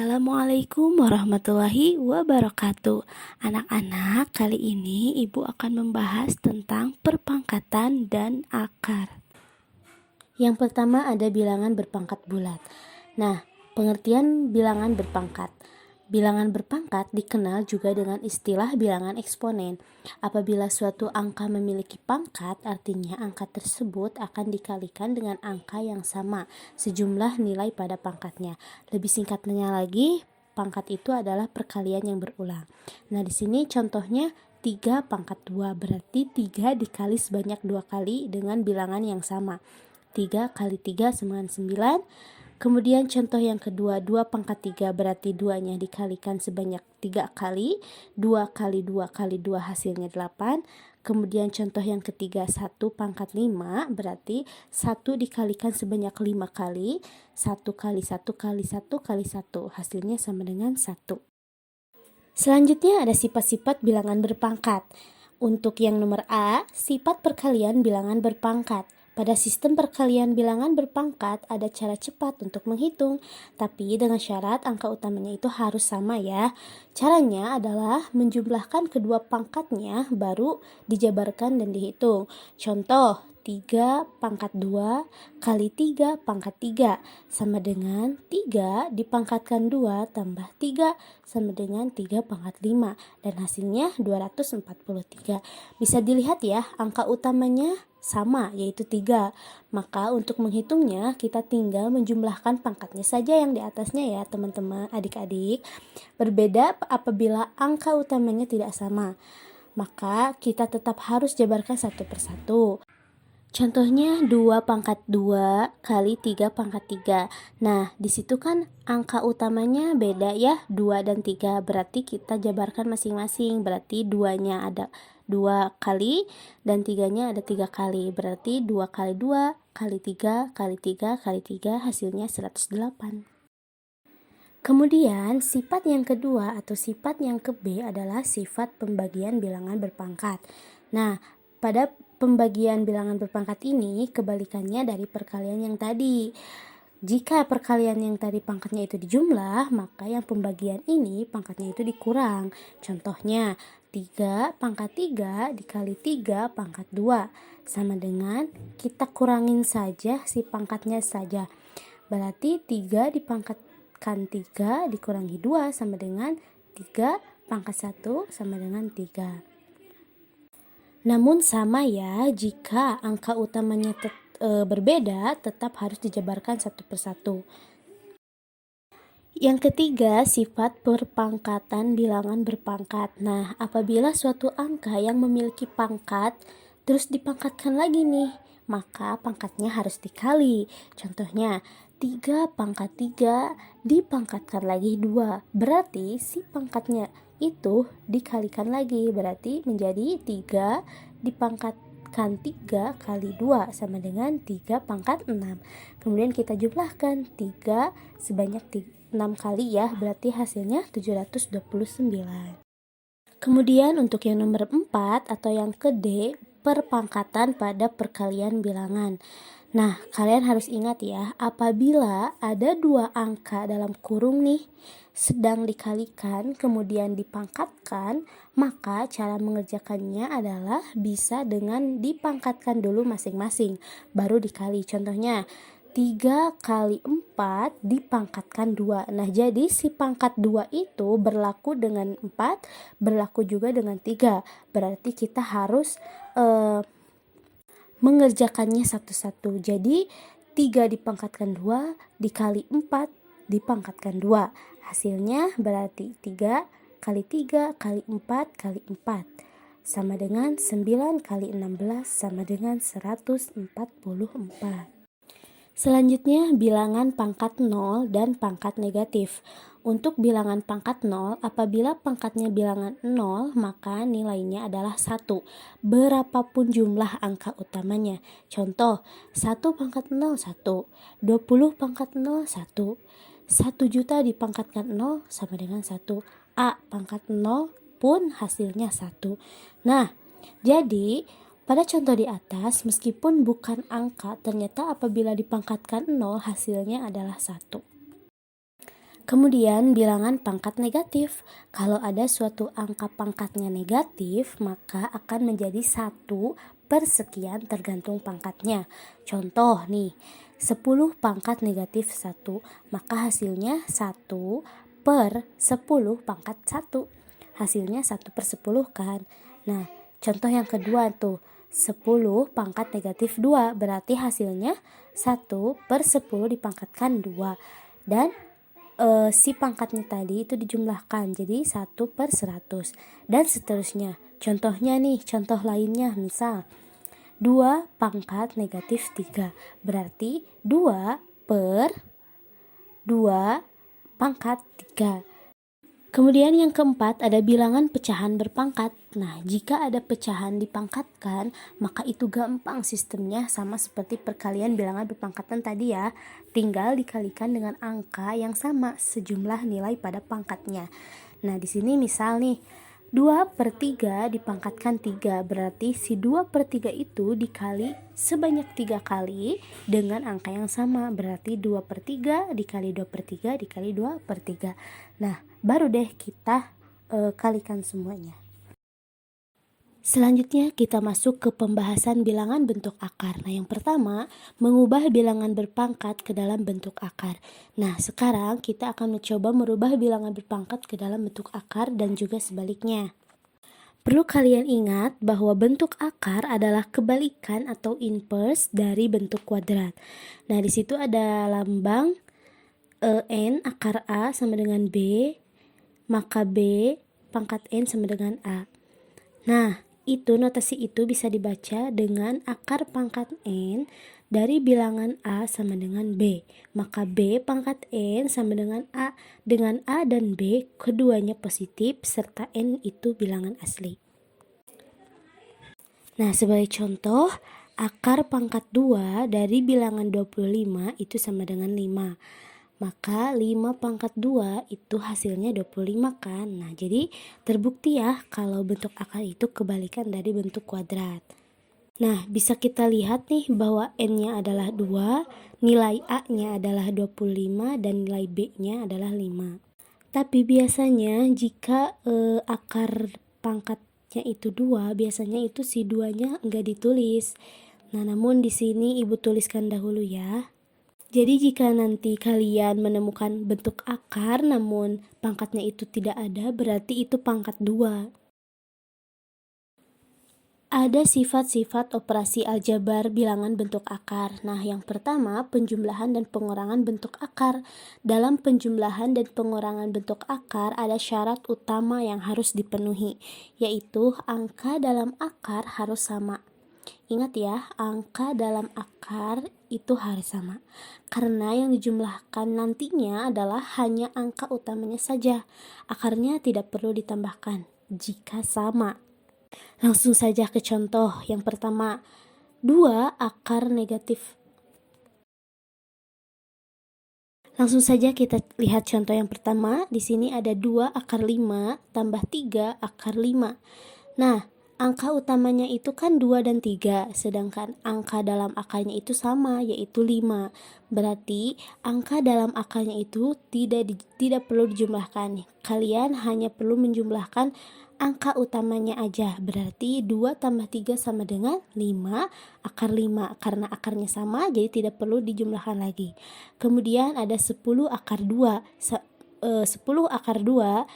Assalamualaikum warahmatullahi wabarakatuh. Anak-anak, kali ini Ibu akan membahas tentang perpangkatan dan akar. Yang pertama ada bilangan berpangkat bulat. Nah, pengertian bilangan berpangkat. Bilangan berpangkat dikenal juga dengan istilah bilangan eksponen. Apabila suatu angka memiliki pangkat, artinya angka tersebut akan dikalikan dengan angka yang sama, sejumlah nilai pada pangkatnya. Lebih singkatnya lagi, pangkat itu adalah perkalian yang berulang. Nah, di sini contohnya 3 pangkat 2, berarti 3 dikali sebanyak 2 kali dengan bilangan yang sama. 3 kali 3 sama dengan 9. Kemudian contoh yang kedua, 2 pangkat 3 berarti 2-nya dikalikan sebanyak 3 kali. 2 kali 2 kali 2 hasilnya 8. Kemudian contoh yang ketiga, 1 pangkat 5 berarti 1 dikalikan sebanyak 5 kali. 1 kali 1 kali 1 kali 1 hasilnya sama dengan 1. Selanjutnya ada sifat-sifat bilangan berpangkat. Untuk yang nomor A, sifat perkalian bilangan berpangkat. Pada sistem perkalian bilangan berpangkat ada cara cepat untuk menghitung, tapi dengan syarat angka utamanya itu harus sama ya. Caranya adalah menjumlahkan kedua pangkatnya baru dijabarkan dan dihitung. Contoh, 3 pangkat 2 kali 3 pangkat 3 sama dengan 3 dipangkatkan 2 tambah 3 sama dengan 3 pangkat 5 dan hasilnya 243. Bisa dilihat ya, angka utamanya sama yaitu 3. Maka untuk menghitungnya kita tinggal menjumlahkan pangkatnya saja yang di atasnya ya teman-teman, adik-adik. Berbeda apabila angka utamanya tidak sama, maka kita tetap harus jabarkan satu persatu. Contohnya 2 pangkat 2 kali 3 pangkat 3. Nah, disitu kan angka utamanya beda ya, 2 dan 3. Berarti kita jabarkan masing-masing. Berarti 2-nya ada 2 kali dan 3-nya ada 3 kali. Berarti 2 kali 2 kali 3 kali 3 kali 3 hasilnya 108. Kemudian sifat yang kedua atau sifat yang ke B adalah sifat pembagian bilangan berpangkat. Nah, pada pembagian bilangan berpangkat ini kebalikannya dari perkalian yang tadi. Jika perkalian yang tadi pangkatnya itu dijumlah, maka yang pembagian ini pangkatnya itu dikurang. Contohnya 3 pangkat 3 dikali 3 pangkat 2 sama dengan kita kurangin saja si pangkatnya saja. Berarti 3 dipangkatkan 3 dikurangi 2 sama dengan 3 pangkat 1 sama dengan 3. Namun sama ya, jika angka utamanya berbeda, tetap harus dijabarkan satu persatu. Yang ketiga, sifat perpangkatan bilangan berpangkat. Nah, apabila suatu angka yang memiliki pangkat terus dipangkatkan lagi nih, maka pangkatnya harus dikali. Contohnya, 3 pangkat 3 dipangkatkan lagi 2. Berarti si pangkatnya itu dikalikan lagi. Berarti menjadi 3 dipangkatkan 3 kali 2 sama dengan 3 pangkat 6. Kemudian kita jumlahkan 3 sebanyak 6 kali ya. Berarti hasilnya 729. Kemudian untuk yang nomor 4 atau yang ke D, perpangkatan pada perkalian bilangan. Nah, kalian harus ingat ya, apabila ada 2 angka dalam kurung nih, sedang dikalikan kemudian dipangkatkan, maka cara mengerjakannya adalah bisa dengan dipangkatkan dulu masing-masing, baru dikali. Contohnya, 3 kali 4 dipangkatkan 2. Nah, jadi si pangkat 2 itu berlaku dengan 4, berlaku juga dengan 3. Berarti kita harus mengerjakannya satu-satu. Jadi 3 dipangkatkan 2 dikali 4 dipangkatkan 2. Hasilnya berarti 3 kali 3 kali 4 kali 4 sama dengan 9 kali 16 sama dengan 144. Selanjutnya bilangan pangkat 0 dan pangkat negatif. Untuk bilangan pangkat 0, apabila pangkatnya bilangan 0, maka nilainya adalah 1. Berapapun jumlah angka utamanya. Contoh, 1 pangkat 0, 1. 20 pangkat 0, 1. 1 juta dipangkatkan 0 sama dengan 1. A pangkat 0 pun hasilnya 1. Nah, jadi pada contoh di atas, meskipun bukan angka, ternyata apabila dipangkatkan 0 hasilnya adalah 1. Kemudian bilangan pangkat negatif. Kalau ada suatu angka pangkatnya negatif, maka akan menjadi 1 per sekian tergantung pangkatnya. Contoh nih, 10 pangkat negatif 1, maka hasilnya 1 per 10 pangkat 1. Hasilnya 1 per 10 kan. Nah, contoh yang kedua tuh, 10 pangkat negatif 2, berarti hasilnya 1 per 10 dipangkatkan 2. Dan si pangkatnya tadi itu dijumlahkan jadi 1 per 100 dan seterusnya. Contohnya nih, contoh lainnya misal 2 pangkat negatif 3, berarti 2 per 2 pangkat 3. Kemudian yang keempat ada bilangan pecahan berpangkat. Nah, jika ada pecahan dipangkatkan, maka itu gampang sistemnya sama seperti perkalian bilangan berpangkatan tadi ya. Tinggal dikalikan dengan angka yang sama sejumlah nilai pada pangkatnya. Nah, di sini misal nih, 2 per 3 dipangkatkan 3, berarti si 2 per 3 itu dikali sebanyak 3 kali dengan angka yang sama, berarti 2 per 3 dikali 2 per 3 dikali 2 per 3. Nah, baru deh kita kalikan semuanya. Selanjutnya kita masuk ke pembahasan bilangan bentuk akar. Nah, yang pertama, mengubah bilangan berpangkat ke dalam bentuk akar. Nah, sekarang kita akan mencoba merubah bilangan berpangkat ke dalam bentuk akar dan juga sebaliknya. Perlu kalian ingat bahwa bentuk akar adalah kebalikan atau inverse dari bentuk kuadrat. Nah, di situ ada lambang N akar A sama dengan B, maka B pangkat N sama dengan A. Nah, notasi itu bisa dibaca dengan akar pangkat N dari bilangan A sama dengan B. Maka B pangkat N sama dengan A. Dengan A dan B keduanya positif serta N itu bilangan asli. Nah, sebagai contoh, akar pangkat 2 dari bilangan 25 itu sama dengan 5. Maka 5 pangkat 2 itu hasilnya 25 kan. Nah, jadi terbukti ya kalau bentuk akar itu kebalikan dari bentuk kuadrat. Nah, bisa kita lihat nih bahwa N-nya adalah 2, nilai A-nya adalah 25, dan nilai B-nya adalah 5. Tapi biasanya jika akar pangkatnya itu 2, biasanya itu si 2-nya enggak ditulis. Nah, namun di sini Ibu tuliskan dahulu ya. Jadi jika nanti kalian menemukan bentuk akar namun pangkatnya itu tidak ada, berarti itu pangkat 2. Ada sifat-sifat operasi aljabar bilangan bentuk akar. Nah, yang pertama, penjumlahan dan pengurangan bentuk akar. Dalam penjumlahan dan pengurangan bentuk akar ada syarat utama yang harus dipenuhi, yaitu angka dalam akar harus sama. Ingat ya, angka dalam akar itu harus sama. Karena yang dijumlahkan nantinya adalah hanya angka utamanya saja. Akarnya tidak perlu ditambahkan jika sama. Langsung saja ke contoh. Yang pertama, 2 akar negatif. Langsung saja kita lihat contoh yang pertama. Di sini ada 2 akar 5 tambah 3 akar 5. Nah, angka utamanya itu kan 2 dan 3, sedangkan angka dalam akarnya itu sama, yaitu 5. Berarti angka dalam akarnya itu tidak perlu dijumlahkan. Kalian hanya perlu menjumlahkan angka utamanya aja. Berarti 2 tambah 3 sama dengan 5 akar 5. Karena akarnya sama, jadi tidak perlu dijumlahkan lagi. Kemudian ada 10 akar 2. 10 akar 2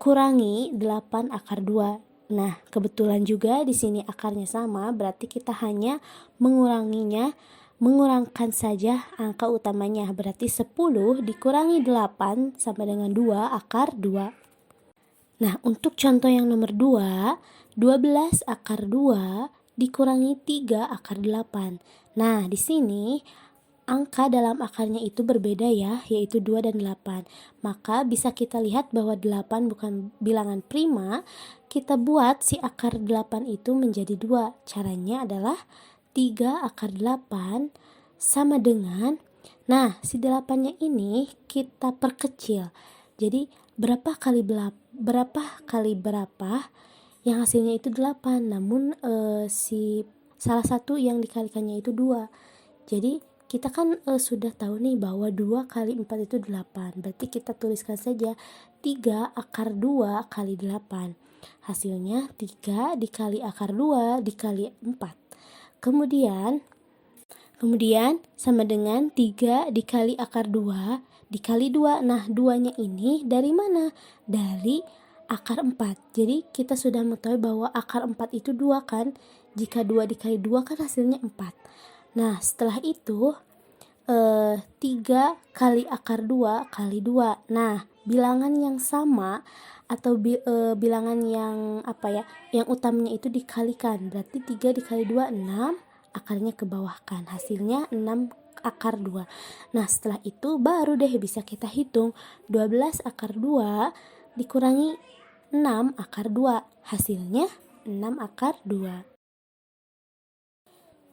kurangi 8 akar 2. Nah, kebetulan juga di sini akarnya sama, berarti kita hanya mengurangkan saja angka utamanya. Berarti 10 dikurangi 8 sama dengan 2 akar 2. Nah, untuk contoh yang nomor 2, 12 akar 2 dikurangi 3 akar 8. Nah, di sini angka dalam akarnya itu berbeda ya, yaitu 2 dan 8. Maka bisa kita lihat bahwa 8 bukan bilangan prima. Kita buat si akar 8 itu menjadi 2. Caranya adalah 3 akar 8 sama dengan, nah si 8-nya ini kita perkecil. Jadi berapa kali berapa yang hasilnya itu 8. Namun si salah satu yang dikalikannya itu 2. Jadi kita kan sudah tahu nih bahwa 2 kali 4 itu 8. Berarti kita tuliskan saja 3 akar 2 kali 8. Hasilnya 3 dikali akar 2 dikali 4. Kemudian sama dengan 3 dikali akar 2 dikali 2. Nah, 2-nya ini dari mana? Dari akar 4. Jadi kita sudah mengetahui bahwa akar 4 itu 2 kan? Jika 2 dikali 2 kan hasilnya 4. Nah, setelah itu 3 kali akar 2 kali 2. Nah, bilangan yang sama atau bilangan yang yang utamanya itu dikalikan. Berarti 3 dikali 2 6, akarnya ke bawah kan. Hasilnya 6 akar 2. Nah, setelah itu baru deh bisa kita hitung 12 akar 2 dikurangi 6 akar 2. Hasilnya 6 akar 2.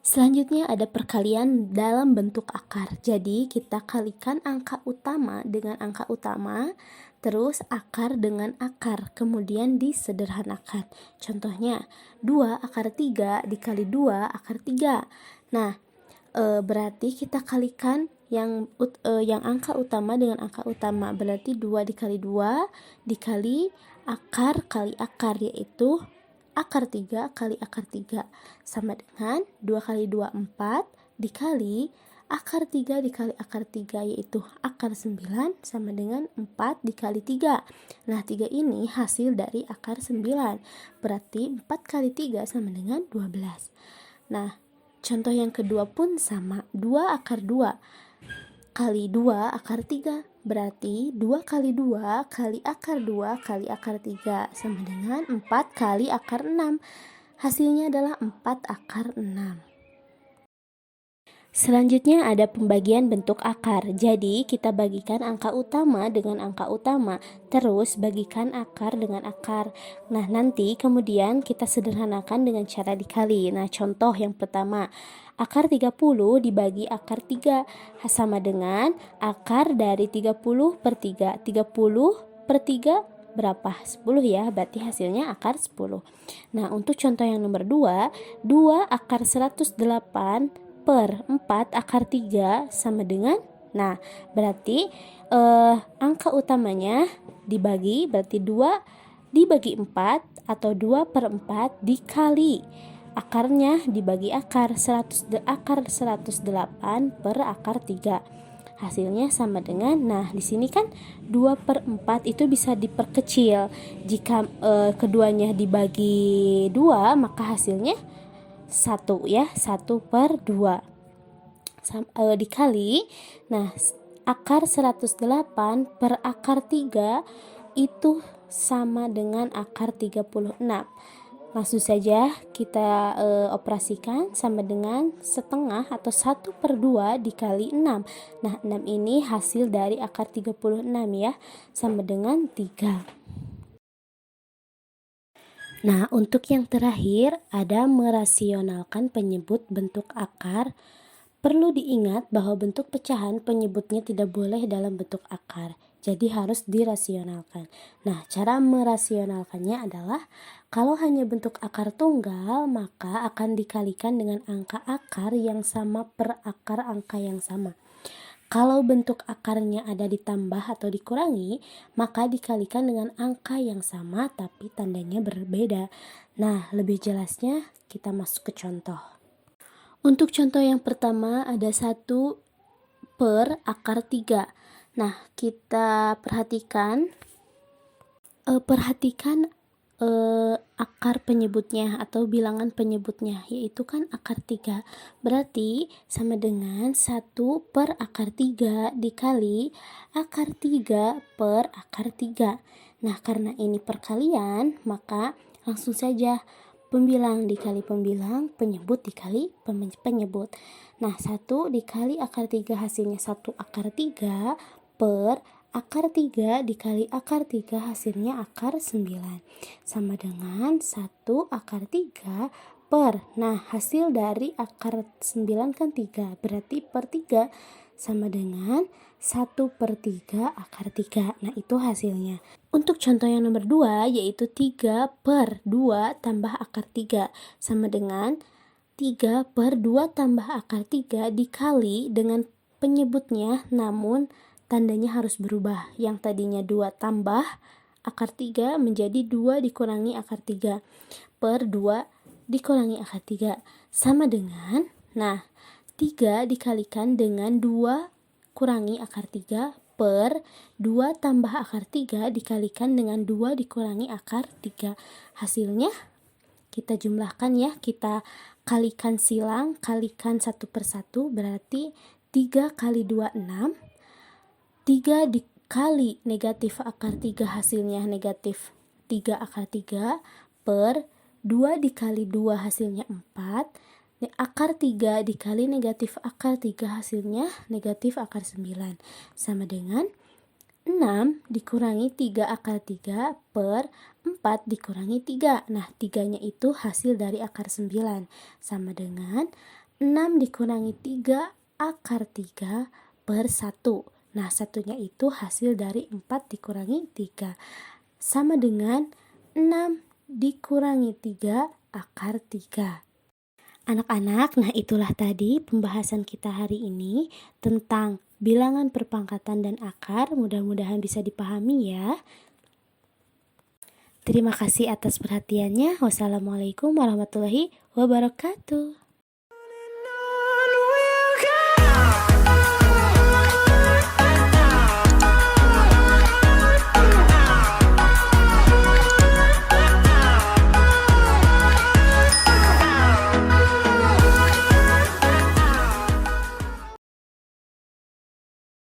Selanjutnya ada perkalian dalam bentuk akar. Jadi kita kalikan angka utama dengan angka utama, terus akar dengan akar, kemudian disederhanakan. Contohnya 2 akar 3 dikali 2 akar 3. Nah, berarti kita kalikan yang angka utama dengan angka utama. Berarti 2 dikali 2 dikali akar kali akar, yaitu akar 3 kali akar 3 sama dengan 2 kali 2 4 dikali akar 3 dikali akar 3, yaitu akar 9 sama dengan 4 dikali 3. Nah, 3 ini hasil dari akar 9. Berarti 4 kali 3 sama dengan 12. Nah, contoh yang kedua pun sama. 2 akar 2 kali 2 akar 3. Berarti 2 kali 2 kali akar 2 kali akar 3 sama dengan 4 kali akar 6. Hasilnya adalah 4 akar 6. Selanjutnya ada pembagian bentuk akar. Jadi kita bagikan angka utama dengan angka utama, terus bagikan akar dengan akar. Nah, nanti kemudian kita sederhanakan dengan cara dikali. Nah, contoh yang pertama, akar 30 dibagi akar 3 sama dengan akar dari 30 per 3. 30 per 3 berapa? 10 ya, berarti hasilnya akar 10. Nah, untuk contoh yang nomor 2, 2 akar 108 per 4 akar 3 sama dengan, nah berarti angka utamanya dibagi, berarti 2 dibagi 4 atau 2 per 4 dikali akarnya dibagi akar 108 per akar 3. Hasilnya sama dengan, nah di sini kan 2 per 4 itu bisa diperkecil. Jika keduanya dibagi 2, maka hasilnya 1 ya, 1 per 2 dikali, nah akar 108 per akar 3 itu sama dengan akar 36. Langsung saja kita operasikan, sama dengan setengah atau 1 per 2 dikali 6. Nah, 6 ini hasil dari akar 36 ya, sama dengan 3. Nah, untuk yang terakhir ada merasionalkan penyebut bentuk akar. Perlu diingat bahwa bentuk pecahan penyebutnya tidak boleh dalam bentuk akar, jadi harus dirasionalkan. Nah, cara merasionalkannya adalah kalau hanya bentuk akar tunggal, maka akan dikalikan dengan angka akar yang sama per akar angka yang sama. Kalau bentuk akarnya ada ditambah atau dikurangi, maka dikalikan dengan angka yang sama tapi tandanya berbeda. Nah, lebih jelasnya kita masuk ke contoh. Untuk contoh yang pertama ada 1 per akar 3. Nah, kita perhatikan akar penyebutnya atau bilangan penyebutnya, yaitu kan akar 3. Berarti sama dengan 1 per akar 3 dikali akar 3 per akar 3. Nah, karena ini perkalian, maka langsung saja pembilang dikali pembilang, penyebut dikali penyebut. Nah, 1 dikali akar 3 hasilnya 1 akar 3 per akar 3 dikali akar 3 hasilnya akar 9. Sama dengan 1 akar 3 per, nah hasil dari akar 9 kan 3, berarti per 3 sama dengan 1 per 3 akar 3. Nah, itu hasilnya. Untuk contoh yang nomor 2 yaitu 3 per 2 tambah akar 3 sama dengan 3 per 2 tambah akar 3 dikali dengan penyebutnya, namun tandanya harus berubah. Yang tadinya 2 tambah akar 3 menjadi 2 dikurangi akar 3 per 2 dikurangi akar 3. Sama dengan, 3 dikalikan dengan 2 kurangi akar 3 per 2 tambah akar 3 dikalikan dengan 2 dikurangi akar 3. Hasilnya kita jumlahkan ya, kita kalikan silang, kalikan 1 per 1, berarti 3 kali 2, 6. 3 dikali negatif akar 3 hasilnya negatif 3 akar 3 per 2 dikali 2 hasilnya 4. Akar 3 dikali negatif akar 3 hasilnya negatif akar 9. Sama dengan 6 dikurangi 3 akar 3 per 4 dikurangi 3. Nah, 3-nya itu hasil dari akar 9. Sama dengan 6 dikurangi 3 akar 3 per 1. Nah, satunya itu hasil dari 4 dikurangi 3. Sama dengan 6 dikurangi 3 akar 3. Anak-anak, nah itulah tadi pembahasan kita hari ini tentang bilangan perpangkatan dan akar. Mudah-mudahan bisa dipahami ya. Terima kasih atas perhatiannya. Wassalamualaikum warahmatullahi wabarakatuh.